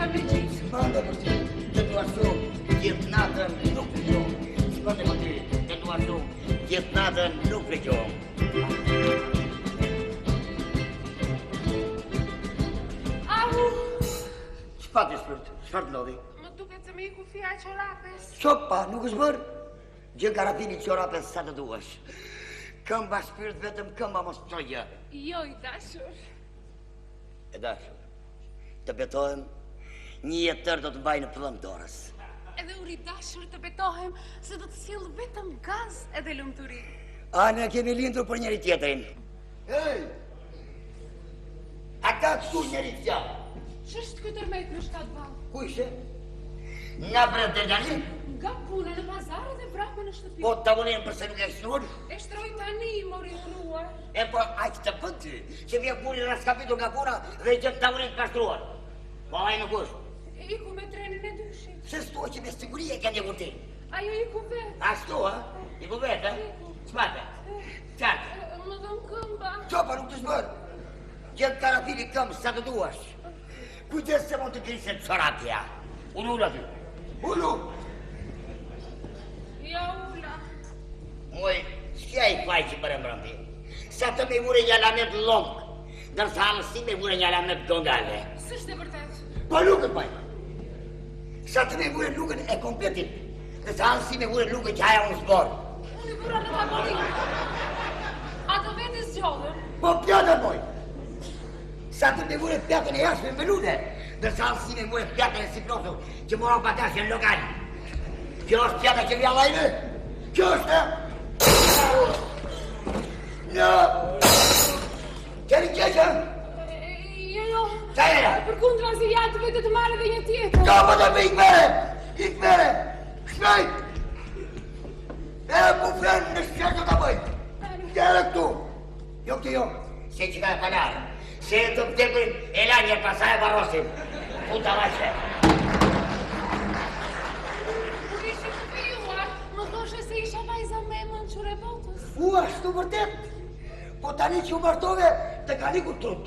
kam e gjithë. S'mande për ty, të dua shumë, gjithë natën nuk vëgjohë. S'mande për ty, të dua shumë, gjithë natën nuk vëgjohë. Au! Çfarë të shpërt? Çfarë të lodhi? Më duket se me iku fija e qorapes. Qopa, nuk është bërë? Gjë karafini qorapes sa të duash. Këmba shpirt vetëm këmba mos trojë. Jo, i dashur. E dashur, të betohem, një jetë tërë do të mbaj në pëllëm dorës. Edhe uri dashur të betohem se do të sjell vetëm gaz edhe lumturi. A ne kemi lindur për njëri tjetrin. Ej! A ka këtu njëri tjetër? Ç'është ky tërmet në shtat vall? Ku ishe? Nga brenda të dalin? Nga puna në pazar dhe vrapme në shtëpi. Po tavolinë përse nuk e shtuar? E shtroj tani, mori shruar. E po aq të bën ty, që vjen puni raskapitur nga puna dhe i gjet tavolinë të pastruar. Po ai nuk është. Iku me trenin e dyshit. Se s'tua që me siguri e ke ndjekur ti. Ajo iku vet. Ashtu, ha? Iku vetë, Çfarë? Çfarë? Më dhon këmba. Çopa nuk të shbër. Gjet karafili këmbë sa të duash. Kujdes se mund të krisë çorapja. Ulu aty. Ulu. Ja ula. Moj, s'kja i faj që për embrëndi. Sa të me vure një alamet longë, nërsa halësi me vure një alamet dongale. S'është e vërtet. Po lukën, paj. Sa të me vure lukën e kompletit, nërsa halësi me vure lukën që haja unë zborë. Unë i vura në tavolinë. A të vetë zgjodhëm? Po pjatën, moj. Sa të me vure pjatën e jashme me lune, nërsa halësi me vure pjatën e siprosu, që mora batashë në lokali. Kjo është pjata që vja lajme? Kjo është, Në! Qëri qeshë? Jo. Qa era? Për kundra si jatë vetë të marrë dhe një tjetër. Ka më të me ikmere! Shmejt! E bufren në shqetë të bëj! Gjere këtu! Jo këtë jo, se që ka e palarë. Se të pëtekurin e lanjër pasaj e barosim. Puta vaqe. Se isha vajza me mënqur e botës. Ashtu vërtet. Po tani që u martove, të ka një trut.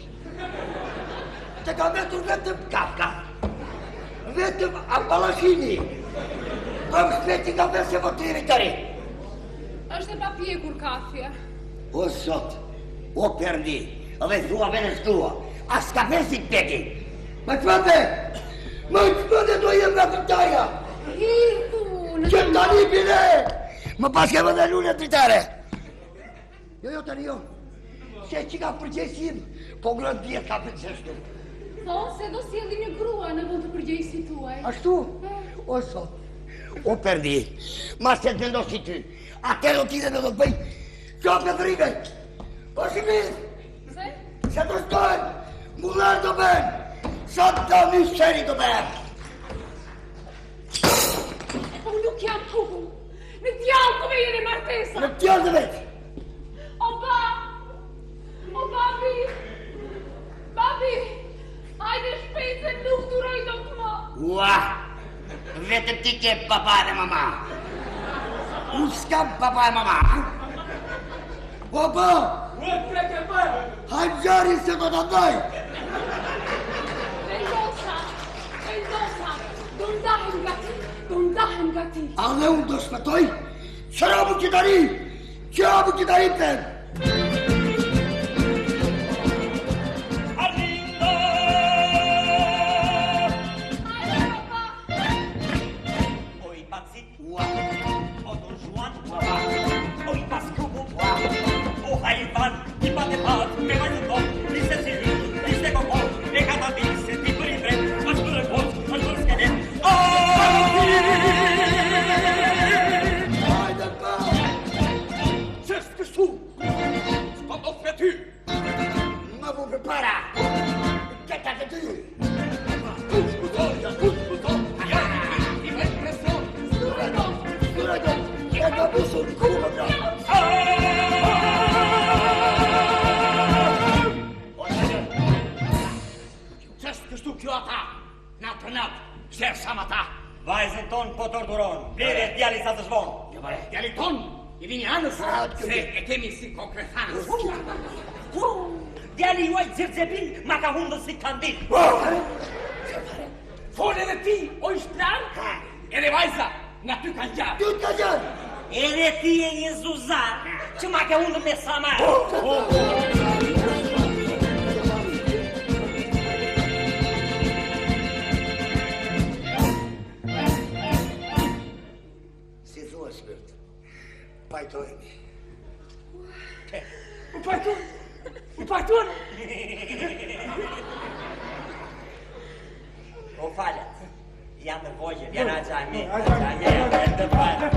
Të ka vetur vetëm Kafka. Vetëm Abalashini.Ëm shpeti ka vese votiri të ri. Është e pa pjekur kafja. O sot, o perdi, dhe thua venës tua, as ka vesi të peki. Më qëpëte do jem nga fërtaja. Hiku, në Që tani bile, më pas ke vëdhe lune dritare. Jo, tani jo. Se që ka përgjegjësim, po grën djetë ka përgjeshtu. thonë se do sjellin një grua në vend të përgjegjësit tuaj. Ashtu? O sot. O perdi, mas se të vendosi ty, atër do t'ide do të bëj, qopë e frike. O shimit, Se? se të shtojnë, mullar do bënë, sot të misheri do bënë. Unë nuk jam kuku. Në t'jallë ku me jene martesa. Në t'jallë dhe vetë. O ba! O babi! Babi! Hajde shpejt se nuk duroj do të më. Ua, vetëm ti ke papa dhe mama. Unë s'kam papa e mama. O ba! Ua, kreke bërë! Hajtë gjari se do të ndaj. Vendosa! Do ndahem nga ti. Do ndahem nga ti. A dhe unë do shpëtoj, qërabu qitari për. Arrindo! Hajde, papa! Oi, Patzit! Ua, O Don Juan! ua, Oi, Pascubo! O Jaivan! I Patepat! Me Maluton! Ni Cecilu! Ni Stecopo! Ne Catabilse! Ti Pribre! Mas Purepot! Mas Purskenet! hajde pa. Qu'est-ce que c'est? Comment fais-tu? Më vu për para. Këta të ty. Couche bouton! Il fait pression! Sura do, e do busur kumë pra. Qu'est-ce que tu kjo ata? Natë për natë, shërë shamata. Vajzën ton po torturon, blere djali sa të zvonë. Djali ton, i vini anës, se e kemi si konkretanës. Djali juaj Zirzebil, ma ka hundë si kandil. nga ty kanë gjatë. Ty ka gjatë. Edhe ti e një zuzar që ma ke undër me samar. Si thua shpirt, pajtojemi. U pajtuan. O falet, jam në vojgjë, vjen a gjami, të falet.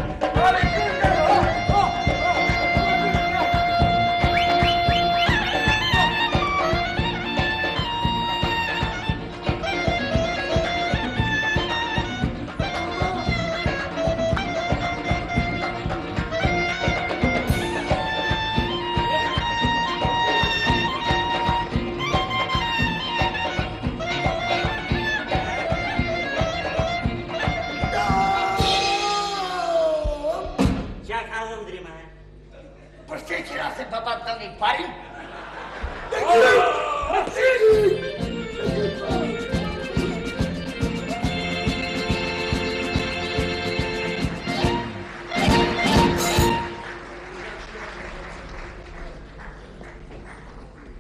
Për që qira se papat të një parin? Oh!